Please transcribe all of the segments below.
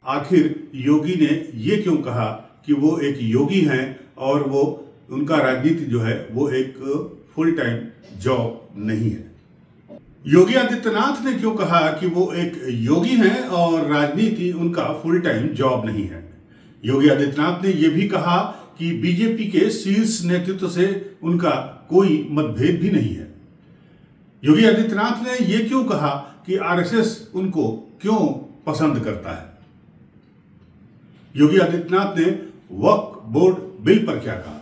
आखिर योगी ने ये क्यों कहा कि वो एक योगी हैं और वो उनका राजनीति जो है वो एक फुल टाइम जॉब नहीं है। योगी आदित्यनाथ ने क्यों कहा कि वो एक योगी हैं और राजनीति उनका फुल टाइम जॉब नहीं है। योगी आदित्यनाथ ने यह भी कहा कि बीजेपी के शीर्ष नेतृत्व से उनका कोई मतभेद भी नहीं है। योगी आदित्यनाथ ने यह क्यों कहा कि आरएसएस उनको क्यों पसंद करता है। योगी आदित्यनाथ ने वक्फ बोर्ड बिल पर क्या कहा,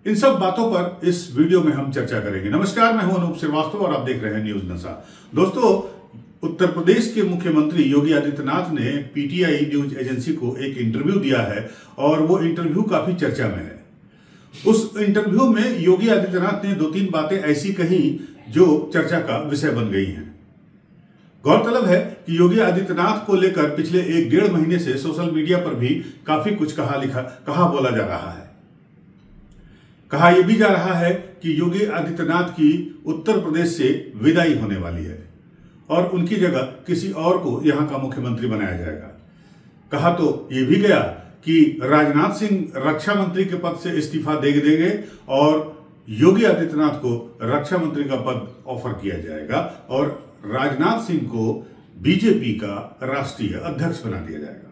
इन सब बातों पर इस वीडियो में हम चर्चा करेंगे। नमस्कार, मैं हूं अनूप श्रीवास्तव और आप देख रहे हैं न्यूज नशा। दोस्तों, उत्तर प्रदेश के मुख्यमंत्री योगी आदित्यनाथ ने पीटीआई न्यूज एजेंसी को एक इंटरव्यू दिया है और वो इंटरव्यू काफी चर्चा में है। उस इंटरव्यू में योगी आदित्यनाथ ने 2-3 बातें ऐसी कही जो चर्चा का विषय बन गई हैं। गौरतलब है कि योगी आदित्यनाथ को लेकर पिछले 1-1.5 महीने से सोशल मीडिया पर भी काफी कुछ कहा बोला जा रहा है। कहा यह भी जा रहा है कि योगी आदित्यनाथ की उत्तर प्रदेश से विदाई होने वाली है और उनकी जगह किसी और को यहां का मुख्यमंत्री बनाया जाएगा। कहा तो यह भी गया कि राजनाथ सिंह रक्षा मंत्री के पद से इस्तीफा दे देंगे और योगी आदित्यनाथ को रक्षा मंत्री का पद ऑफर किया जाएगा और राजनाथ सिंह को बीजेपी का राष्ट्रीय अध्यक्ष बना दिया जाएगा।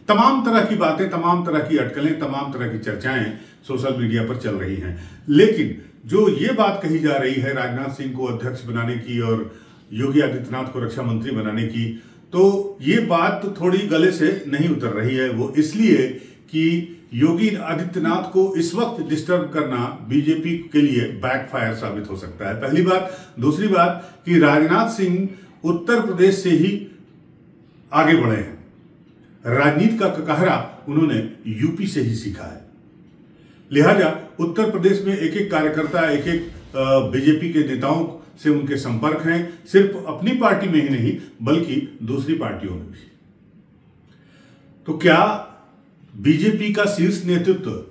तमाम तरह की बातें, तमाम तरह की अटकलें, तमाम तरह की चर्चाएं सोशल मीडिया पर चल रही हैं। लेकिन जो ये बात कही जा रही है राजनाथ सिंह को अध्यक्ष बनाने की और योगी आदित्यनाथ को रक्षा मंत्री बनाने की, तो ये बात थोड़ी गले से नहीं उतर रही है। वो इसलिए कि योगी आदित्यनाथ को इस वक्त डिस्टर्ब करना बीजेपी के लिए बैकफायर साबित हो सकता है, पहली बात। दूसरी बात कि राजनाथ सिंह उत्तर प्रदेश से ही आगे बढ़े हैं। राजनीति का ककहरा उन्होंने यूपी से ही सीखा है। लिहाजा उत्तर प्रदेश में एक-एक कार्यकर्ता, एक-एक बीजेपी के नेताओं से उनके संपर्क हैं, सिर्फ अपनी पार्टी में ही नहीं बल्कि दूसरी पार्टियों में भी। तो क्या बीजेपी का शीर्ष नेतृत्व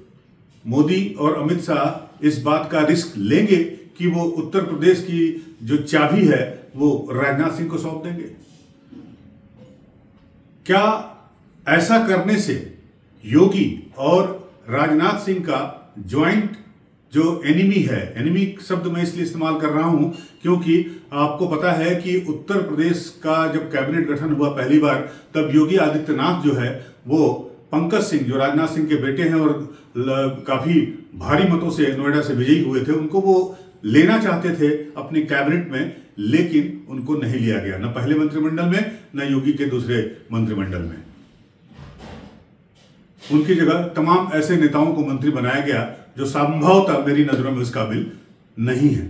मोदी और अमित शाह इस बात का रिस्क लेंगे कि वो उत्तर प्रदेश की जो चाबी है वो राजनाथ सिंह को सौंप देंगे? क्या ऐसा करने से योगी और राजनाथ सिंह का ज्वाइंट जो एनिमी है, एनिमी शब्द मैं इसलिए इस्तेमाल कर रहा हूं क्योंकि आपको पता है कि उत्तर प्रदेश का जब कैबिनेट गठन हुआ पहली बार, तब योगी आदित्यनाथ जो है वो पंकज सिंह, जो राजनाथ सिंह के बेटे हैं और काफी भारी मतों से नोएडा से विजयी हुए थे, उनको वो लेना चाहते थे अपनी कैबिनेट में, लेकिन उनको नहीं लिया गया, न पहले मंत्रिमंडल में न योगी के दूसरे मंत्रिमंडल में। उनकी जगह तमाम ऐसे नेताओं को मंत्री बनाया गया जो संभवतः मेरी नजरों में उस काबिल नहीं है।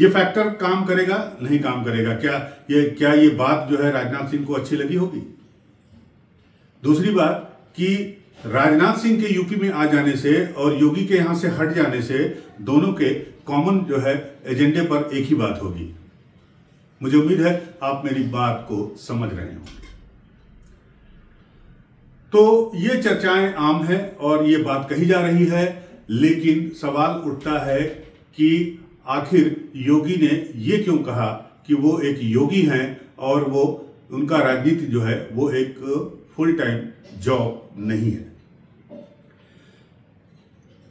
ये फैक्टर काम करेगा, नहीं काम करेगा? क्या ये बात जो है राजनाथ सिंह को अच्छी लगी होगी? दूसरी बात कि राजनाथ सिंह के यूपी में आ जाने से और योगी के यहां से हट जाने से दोनों के कॉमन जो है एजेंडे पर एक ही बात होगी। मुझे उम्मीद है आप मेरी बात को समझ रहे होंगे। तो ये चर्चाएं आम है और ये बात कही जा रही है, लेकिन सवाल उठता है कि आखिर योगी ने ये क्यों कहा कि वो एक योगी हैं और वो उनका राजनीति जो है वो एक फुल टाइम जॉब नहीं है।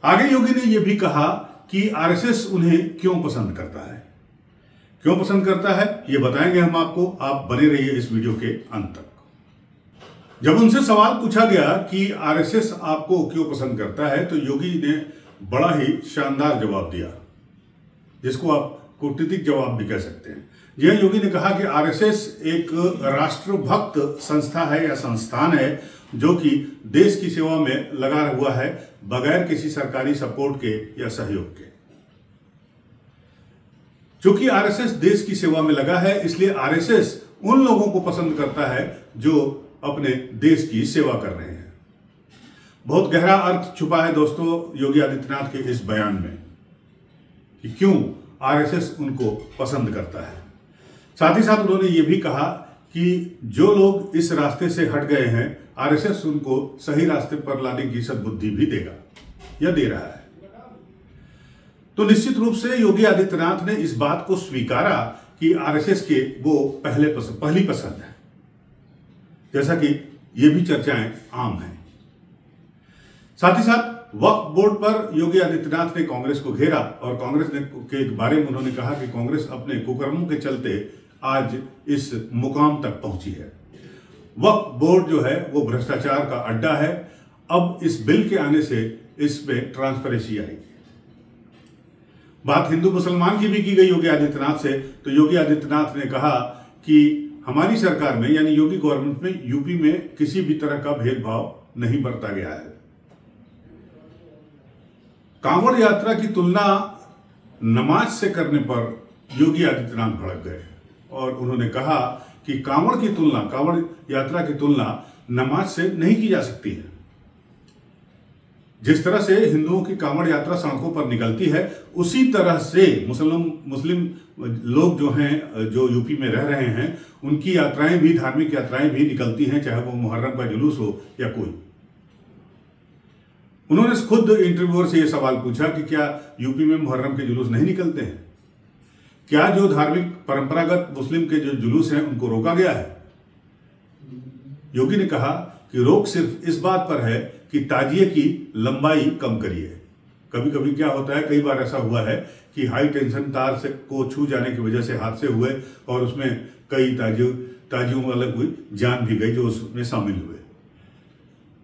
आगे योगी ने यह भी कहा कि आरएसएस उन्हें क्यों पसंद करता है। क्यों पसंद करता है ये बताएंगे हम आपको, आप बने रहिए इस वीडियो के अंत तक। जब उनसे सवाल पूछा गया कि आरएसएस आपको क्यों पसंद करता है, तो योगी ने बड़ा ही शानदार जवाब दिया, जिसको आप कूटनीतिक जवाब भी कह सकते हैं। यह योगी ने कहा कि आरएसएस एक राष्ट्रभक्त संस्था है या संस्थान है जो कि देश की सेवा में लगा हुआ है बगैर किसी सरकारी सपोर्ट के या सहयोग के। चूंकि आरएसएस देश की सेवा में लगा है, इसलिए आरएसएस उन लोगों को पसंद करता है जो अपने देश की सेवा कर रहे हैं। बहुत गहरा अर्थ छुपा है दोस्तों योगी आदित्यनाथ के इस बयान में कि क्यों आरएसएस उनको पसंद करता है। साथ ही साथ उन्होंने ये भी कहा कि जो लोग इस रास्ते से हट गए हैं, आरएसएस उनको सही रास्ते पर लाने की सद्बुद्धि भी देगा या दे रहा है। तो निश्चित रूप से योगी आदित्यनाथ ने इस बात को स्वीकारा कि आरएसएस के वो पहली पसंद है। जैसा कि ये भी चर्चाएं आम हैं। साथ ही साथ वक्फ बोर्ड पर योगी आदित्यनाथ ने कांग्रेस को घेरा और कांग्रेस के बारे में उन्होंने कहा कि कांग्रेस अपने कुकर्मों के चलते आज इस मुकाम तक पहुंची है। वक्फ बोर्ड जो है वो भ्रष्टाचार का अड्डा है। अब इस बिल के आने से इसमें ट्रांसपेरेंसी आएगी। बात हिंदू मुसलमान की भी की गई योगी आदित्यनाथ से, तो योगी आदित्यनाथ ने कहा कि हमारी सरकार में यानी योगी गवर्नमेंट में यूपी में किसी भी तरह का भेदभाव नहीं बरता गया है। कांवड़ यात्रा की तुलना नमाज से करने पर योगी आदित्यनाथ भड़क गए और उन्होंने कहा कि कांवड़ यात्रा की तुलना नमाज से नहीं की जा सकती है। जिस तरह से हिंदुओं की कांवड़ यात्रा सड़कों पर निकलती है, उसी तरह से मुस्लिम लोग जो हैं, जो यूपी में रह रहे हैं, उनकी यात्राएं भी, धार्मिक यात्राएं भी निकलती हैं, चाहे वो मुहर्रम का जुलूस हो या कोई। उन्होंने खुद इंटरव्यूअर से यह सवाल पूछा कि क्या यूपी में मुहर्रम के जुलूस नहीं निकलते हैं? क्या जो धार्मिक परंपरागत मुस्लिम के जो जुलूस हैं उनको रोका गया है? योगी ने कहा कि रोक सिर्फ इस बात पर है कि ताजिए की लंबाई कम करिए। कभी कभी क्या होता है, कई बार ऐसा हुआ है कि हाई टेंशन तार से को छू जाने की वजह से हादसे हुए और उसमें कई ताजियों वाले कोई जान भी गई जो उसमें शामिल हुए।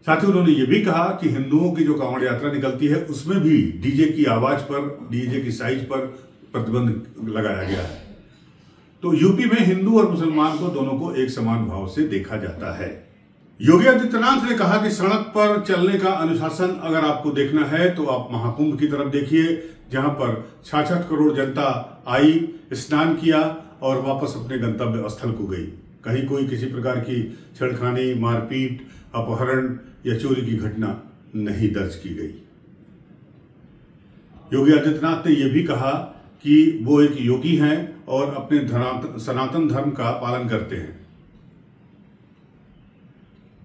साथ ही उन्होंने ये भी कहा कि हिंदुओं की जो कांवड़ यात्रा निकलती है उसमें भी डीजे की आवाज पर, डीजे की साइज पर प्रतिबंध लगाया गया है। तो यूपी में हिंदू और मुसलमान को दोनों को एक समान भाव से देखा जाता है। योगी आदित्यनाथ ने कहा कि सड़क पर चलने का अनुशासन अगर आपको देखना है तो आप महाकुंभ की तरफ देखिए, जहां पर 66 करोड़ जनता आई, स्नान किया और वापस अपने गंतव्य स्थल को गई। कहीं कोई किसी प्रकार की छेड़खानी, मारपीट, अपहरण या चोरी की घटना नहीं दर्ज की गई। योगी आदित्यनाथ ने यह भी कहा कि वो एक योगी हैं और अपने सनातन धर्म का पालन करते हैं।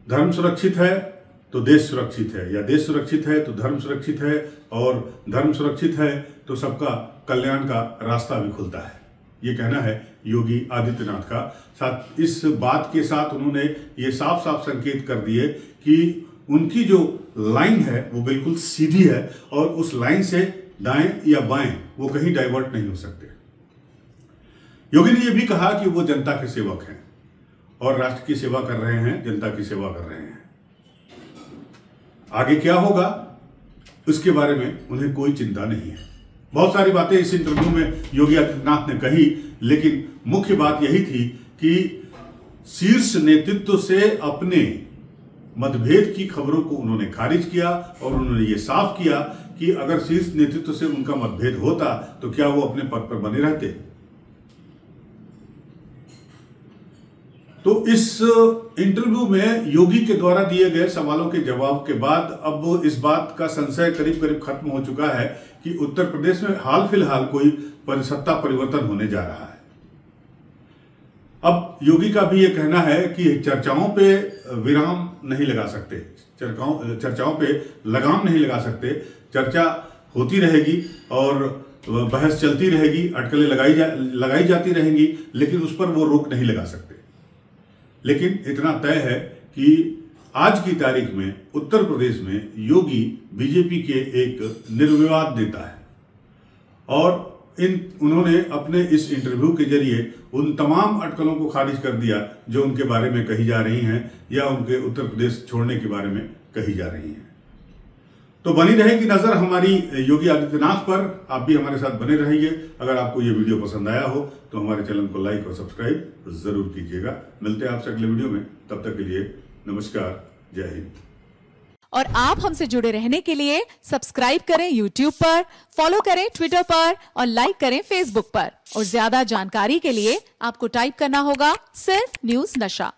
धर्म सुरक्षित है तो देश सुरक्षित है, या देश सुरक्षित है तो धर्म सुरक्षित है, और धर्म सुरक्षित है तो सबका कल्याण का रास्ता भी खुलता है। ये कहना है योगी आदित्यनाथ का। साथ इस बात के साथ उन्होंने ये साफ साफ संकेत कर दिए कि उनकी जो लाइन है वो बिल्कुल सीधी है और उस लाइन से दाएं या बाएं वो कहीं डाइवर्ट नहीं हो सकते। योगी ने यह भी कहा कि वो जनता के सेवक हैं और राष्ट्र की सेवा कर रहे हैं, जनता की सेवा कर रहे हैं। आगे क्या होगा उसके बारे में उन्हें कोई चिंता नहीं है। बहुत सारी बातें इस इंटरव्यू में योगी आदित्यनाथ ने कही, लेकिन मुख्य बात यही थी कि शीर्ष नेतृत्व से अपने मतभेद की खबरों को उन्होंने खारिज किया और उन्होंने ये साफ किया कि अगर शीर्ष नेतृत्व से उनका मतभेद होता तो क्या वो अपने पद पर बने रहते। तो इस इंटरव्यू में योगी के द्वारा दिए गए सवालों के जवाब के बाद अब इस बात का संशय करीब करीब खत्म हो चुका है कि उत्तर प्रदेश में हाल फिलहाल कोई सत्ता परिवर्तन होने जा रहा है। अब योगी का भी ये कहना है कि चर्चाओं पे विराम नहीं लगा सकते, चर्चाओं पे लगाम नहीं लगा सकते। चर्चा होती रहेगी और बहस चलती रहेगी, अटकलें लगाई जाती रहेंगी, लेकिन उस पर वो रोक नहीं लगा सकते। लेकिन इतना तय है कि आज की तारीख में उत्तर प्रदेश में योगी बीजेपी के एक निर्विवाद नेता है और उन्होंने अपने इस इंटरव्यू के जरिए उन तमाम अटकलों को खारिज कर दिया जो उनके बारे में कही जा रही हैं या उनके उत्तर प्रदेश छोड़ने के बारे में कही जा रही हैं। तो बनी रहेगी नजर हमारी योगी आदित्यनाथ पर। आप भी हमारे साथ बने रहिए। अगर आपको ये वीडियो पसंद आया हो तो हमारे चैनल को लाइक और सब्सक्राइब जरूर कीजिएगा। मिलते हैं आपसे अगले वीडियो में, तब तक के लिए नमस्कार, जय हिंद। और आप हमसे जुड़े रहने के लिए सब्सक्राइब करें YouTube पर, फॉलो करें Twitter पर और लाइक करें Facebook पर। और ज्यादा जानकारी के लिए आपको टाइप करना होगा सिर्फ न्यूज़ नशा।